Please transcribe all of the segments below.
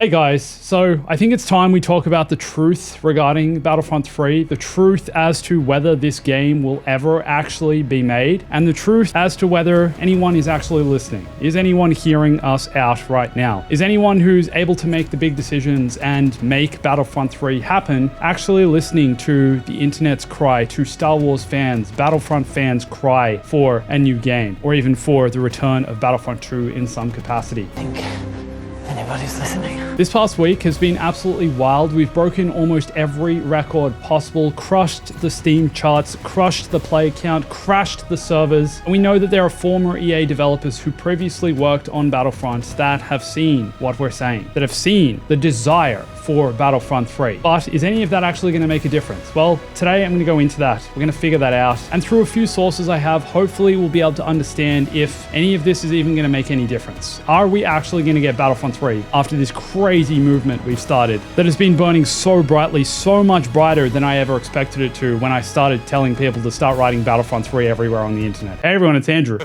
Hey guys, so I think it's time we talk about the truth regarding Battlefront 3, the truth as to whether this game will ever actually be made, and the truth as to whether anyone is actually listening. Is anyone hearing us out right now? Is anyone who's able to make the big decisions and make Battlefront 3 happen actually listening to the internet's cry, to Star Wars fans, Battlefront fans' cry for a new game, or even for the return of Battlefront 2 in some capacity? Anybody's listening. This past week has been absolutely wild. We've broken almost every record possible, crushed the Steam charts, crushed the play count, crashed the servers. And we know that there are former EA developers who previously worked on Battlefront that have seen what we're saying, that have seen the desire for Battlefront 3. But is any of that actually going to make a difference? Well, today I'm going to go into that. We're going to figure that out. And through a few sources I have, hopefully we'll be able to understand if any of this is even going to make any difference. Are we actually going to get Battlefront 3 after this crazy movement we've started that has been burning so brightly, so much brighter than I ever expected it to when I started telling people to start writing Battlefront 3 everywhere on the internet? Hey everyone, it's Andrew.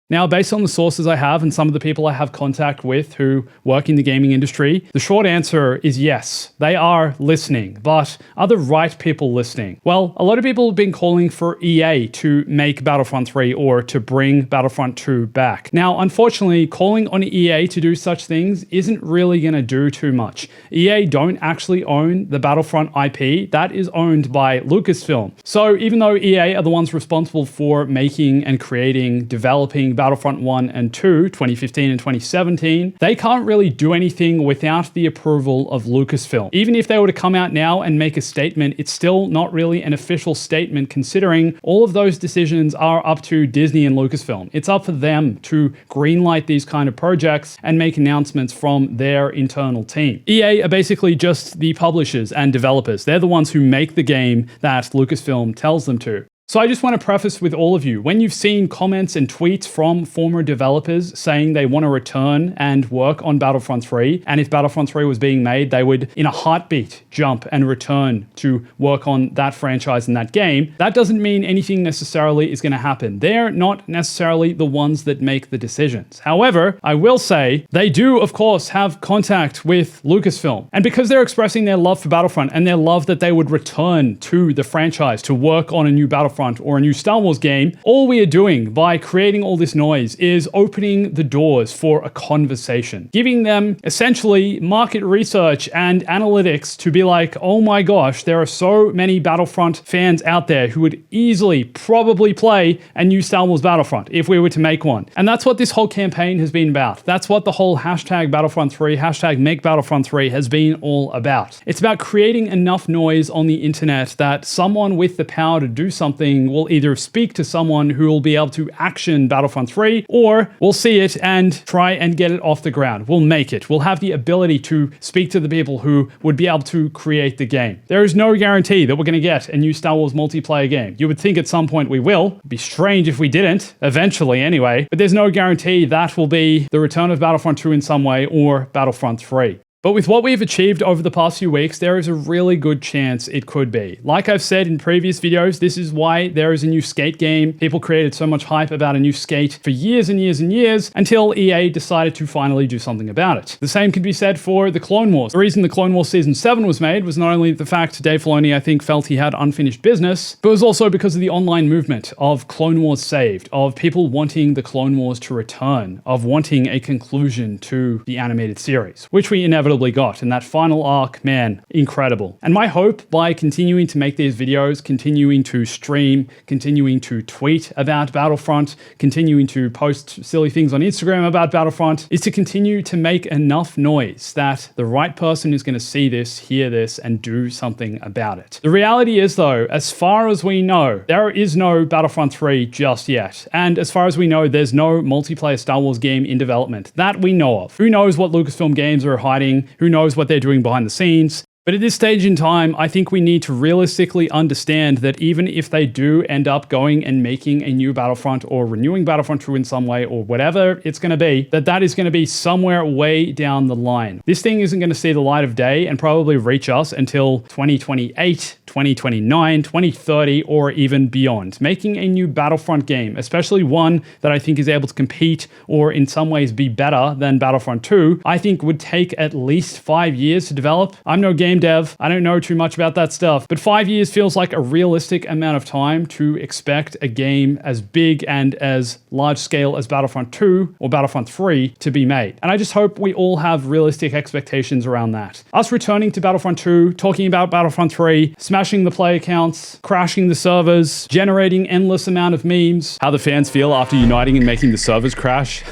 Now, based on the sources I have and some of the people I have contact with who work in the gaming industry, the short answer is yes, they are listening. But are the right people listening? Well, a lot of people have been calling for EA to make Battlefront 3 or to bring Battlefront 2 back. Now, unfortunately, calling on EA to do such things isn't really going to do too much. EA don't actually own the Battlefront IP. That is owned by Lucasfilm. So even though EA are the ones responsible for making and creating, developing Battlefront 1 and 2, 2015 and 2017, they can't really do anything without the approval of Lucasfilm. Even if they were to come out now and make a statement, it's still not really an official statement considering all of those decisions are up to Disney and Lucasfilm. It's up for them to greenlight these kind of projects and make announcements from their internal team. EA are basically just the publishers and developers. They're the ones who make the game that Lucasfilm tells them to. So I just want to preface with all of you, when you've seen comments and tweets from former developers saying they want to return and work on Battlefront 3, and if Battlefront 3 was being made, they would in a heartbeat jump and return to work on that franchise and that game, that doesn't mean anything necessarily is going to happen. They're not necessarily the ones that make the decisions. However, I will say they do, of course, have contact with Lucasfilm. And because they're expressing their love for Battlefront and their love that they would return to the franchise to work on a new Battlefront or a new Star Wars game, all we are doing by creating all this noise is opening the doors for a conversation, giving them essentially market research and analytics to be like, oh my gosh, there are so many Battlefront fans out there who would easily probably play a new Star Wars Battlefront if we were to make one. And that's what this whole campaign has been about. That's what the whole hashtag Battlefront 3, hashtag make Battlefront 3 has been all about. It's about creating enough noise on the internet that someone with the power to do something will either speak to someone who will be able to action Battlefront 3, or we'll see it and try and get it off the ground. We'll make it. We'll have the ability to speak to the people who would be able to create the game. There is no guarantee that we're going to get a new Star Wars multiplayer game. You would think at some point we will. It'd be strange if we didn't, eventually anyway, but there's no guarantee that will be the return of Battlefront 2 in some way or Battlefront 3. But with what we've achieved over the past few weeks, there is a really good chance it could be. Like I've said in previous videos, this is why there is a new Skate game. People created so much hype about a new Skate for years and years and years until EA decided to finally do something about it. The same could be said for the Clone Wars. The reason the Clone Wars Season 7 was made was not only the fact Dave Filoni, I think, felt he had unfinished business, but it was also because of the online movement of Clone Wars saved, of people wanting the Clone Wars to return, of wanting a conclusion to the animated series, which we inevitably got. And that final arc, man, incredible. And my hope by continuing to make these videos, continuing to stream, continuing to tweet about Battlefront, continuing to post silly things on Instagram about Battlefront, is to continue to make enough noise that the right person is going to see this, hear this, and do something about it. The reality is, though, as far as we know, there is no Battlefront 3 just yet. And as far as we know, there's no multiplayer Star Wars game in development that we know of. Who knows what Lucasfilm Games are hiding? Who knows what they're doing behind the scenes? But at this stage in time, I think we need to realistically understand that even if they do end up going and making a new Battlefront or renewing Battlefront 2 in some way or whatever it's going to be, that is going to be somewhere way down the line. This thing isn't going to see the light of day and probably reach us until 2028, 2029, 2030, or even beyond. Making a new Battlefront game, especially one that I think is able to compete or in some ways be better than Battlefront 2, I think would take at least 5 years to develop. I'm no game dev. I don't know too much about that stuff, but 5 years feels like a realistic amount of time to expect a game as big and as large scale as Battlefront 2 or Battlefront 3 to be made. And I just hope we all have realistic expectations around that. Us returning to Battlefront 2, talking about Battlefront 3, smashing the player counts, crashing the servers, generating endless amount of memes, how the fans feel after uniting and making the servers crash.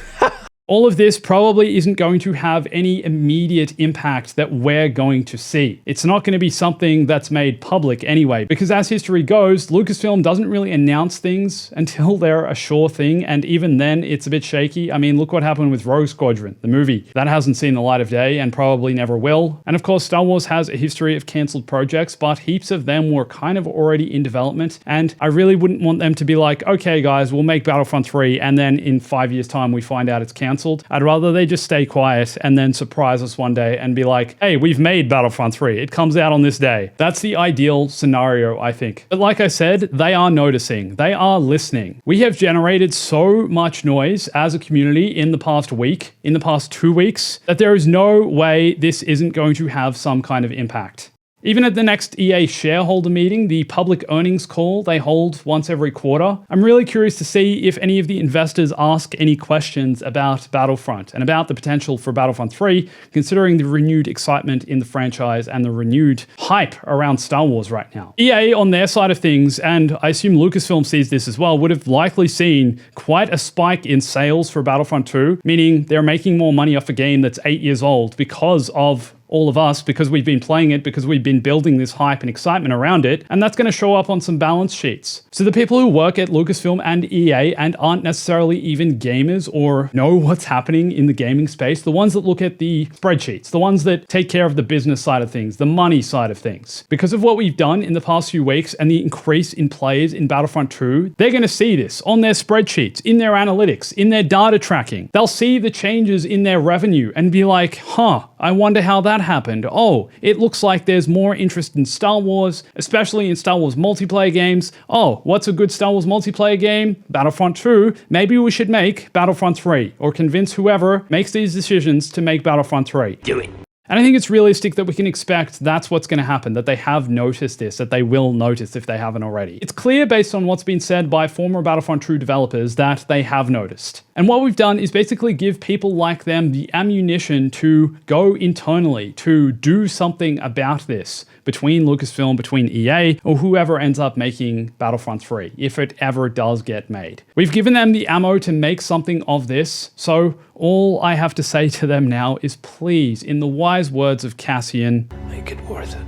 All of this probably isn't going to have any immediate impact that we're going to see. It's not going to be something that's made public anyway, because as history goes, Lucasfilm doesn't really announce things until they're a sure thing, and even then it's a bit shaky. I mean, look what happened with Rogue Squadron, the movie. That hasn't seen the light of day and probably never will. And of course, Star Wars has a history of cancelled projects, but heaps of them were kind of already in development, and I really wouldn't want them to be like, okay guys, we'll make Battlefront 3, and then in 5 years' time we find out it's cancelled. I'd rather they just stay quiet and then surprise us one day and be like, hey, we've made Battlefront 3. It comes out on this day. That's the ideal scenario, I think. But like I said, they are noticing. They are listening. We have generated so much noise as a community in the past week, in the past 2 weeks, that there is no way this isn't going to have some kind of impact. Even at the next EA shareholder meeting, the public earnings call they hold once every quarter, I'm really curious to see if any of the investors ask any questions about Battlefront and about the potential for Battlefront 3, considering the renewed excitement in the franchise and the renewed hype around Star Wars right now. EA, on their side of things, and I assume Lucasfilm sees this as well, would have likely seen quite a spike in sales for Battlefront 2, meaning they're making more money off a game that's 8 years old because of all of us, because we've been playing it, because we've been building this hype and excitement around it, and that's going to show up on some balance sheets. So the people who work at Lucasfilm and EA and aren't necessarily even gamers or know what's happening in the gaming space, the ones that look at the spreadsheets, the ones that take care of the business side of things, the money side of things, because of what we've done in the past few weeks and the increase in players in Battlefront 2, they're going to see this on their spreadsheets, in their analytics, in their data tracking. They'll see the changes in their revenue and be like, huh, I wonder how that happened. Oh, it looks like there's more interest in Star Wars, especially in Star Wars multiplayer games. Oh, what's a good Star Wars multiplayer game? Battlefront 2. Maybe we should make Battlefront 3, or convince whoever makes these decisions to make Battlefront 3. Do it. And I think it's realistic that we can expect that's what's going to happen, that they have noticed this, that they will notice if they haven't already. It's clear based on what's been said by former Battlefront 2 developers that they have noticed. And what we've done is basically give people like them the ammunition to go internally, to do something about this between Lucasfilm, between EA, or whoever ends up making Battlefront 3, if it ever does get made. We've given them the ammo to make something of this, so all I have to say to them now is please, in the wise words of Cassian, Make it worth it.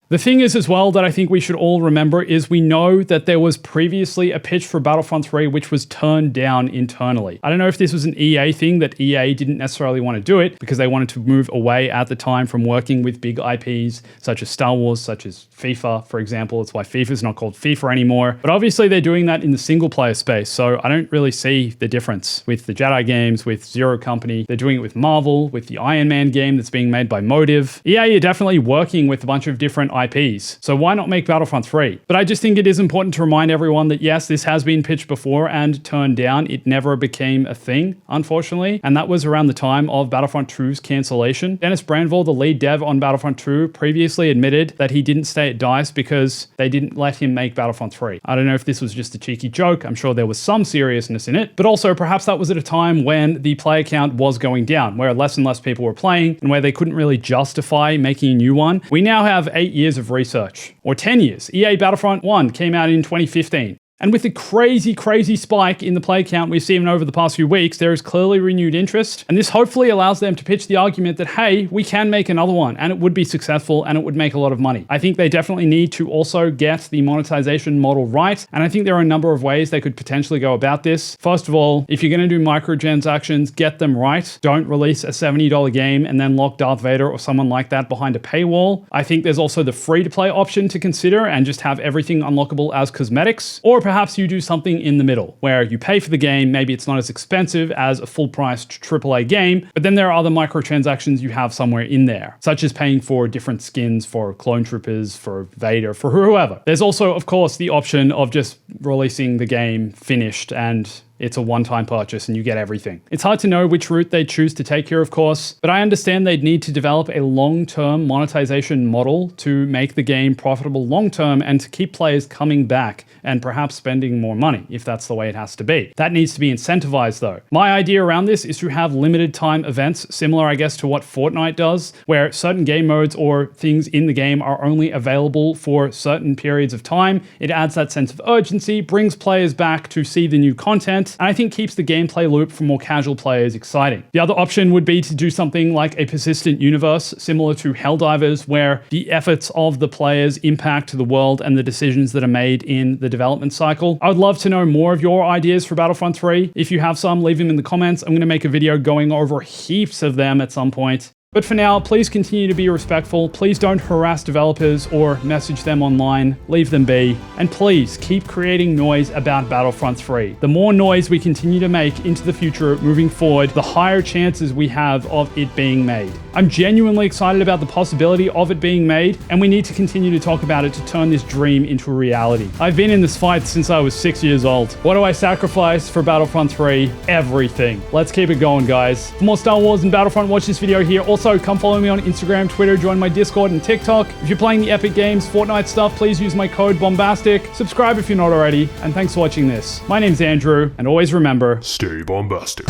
The thing is as well that I think we should all remember is we know that there was previously a pitch for Battlefront 3 which was turned down internally. I don't know if this was an EA thing, that EA didn't necessarily want to do it because they wanted to move away at the time from working with big IPs such as Star Wars, such as FIFA, for example. It's why FIFA is not called FIFA anymore. But obviously they're doing that in the single player space, so I don't really see the difference with the Jedi games, with Zero Company. They're doing it with Marvel, with the Iron Man game that's being made by Motive. EA are definitely working with a bunch of different IPs, so why not make Battlefront 3? But I just think it is important to remind everyone that yes, this has been pitched before and turned down. It never became a thing, unfortunately, and that was around the time of Battlefront 2's cancellation. Dennis Brandvold, the lead dev on Battlefront 2, previously admitted that he didn't stay at DICE because they didn't let him make Battlefront 3. I don't know if this was just a cheeky joke. I'm sure there was some seriousness in it, but also perhaps that was at a time when the player count was going down, where less and less people were playing and where they couldn't really justify making a new one. We now have 8 years of research, or 10 years. EA Battlefront 1 came out in 2015. And with the crazy spike in the play count we've seen over the past few weeks, there is clearly renewed interest. And this hopefully allows them to pitch the argument that, hey, we can make another one and it would be successful and it would make a lot of money. I think they definitely need to also get the monetization model right. And I think there are a number of ways they could potentially go about this. First of all, if you're going to do microtransactions, get them right. Don't release a $70 game and then lock Darth Vader or someone like that behind a paywall. I think there's also the free-to-play option to consider and just have everything unlockable as cosmetics. Or perhaps you do something in the middle where you pay for the game, maybe it's not as expensive as a full-priced AAA game, but then there are other microtransactions you have somewhere in there, such as paying for different skins for clone troopers, for Vader, for whoever. There's also, of course, the option of just releasing the game finished and it's a one-time purchase and you get everything. It's hard to know which route they choose to take here, of course, but I understand they'd need to develop a long-term monetization model to make the game profitable long-term and to keep players coming back and perhaps spending more money, if that's the way it has to be. That needs to be incentivized though. My idea around this is to have limited time events, similar I guess to what Fortnite does, where certain game modes or things in the game are only available for certain periods of time. It adds that sense of urgency, brings players back to see the new content, and I think keeps the gameplay loop for more casual players exciting. The other option would be to do something like a persistent universe, similar to Helldivers, where the efforts of the players impact the world and the decisions that are made in the development cycle. I would love to know more of your ideas for Battlefront 3. If you have some, leave them in the comments. I'm going to make a video going over heaps of them at some point. But for now, please continue to be respectful. Please don't harass developers or message them online. Leave them be. And please keep creating noise about Battlefront 3. The more noise we continue to make into the future moving forward, the higher chances we have of it being made. I'm genuinely excited about the possibility of it being made, and we need to continue to talk about it to turn this dream into a reality. I've been in this fight since I was 6 years old. What do I sacrifice for Battlefront 3? Everything. Let's keep it going, guys. For more Star Wars and Battlefront, watch this video here. Also, come follow me on Instagram, Twitter, join my Discord and TikTok. If you're playing the Epic Games Fortnite stuff, please use my code BOMBASTIC. Subscribe if you're not already, and thanks for watching this. My name's Andrew, and always remember, stay bombastic.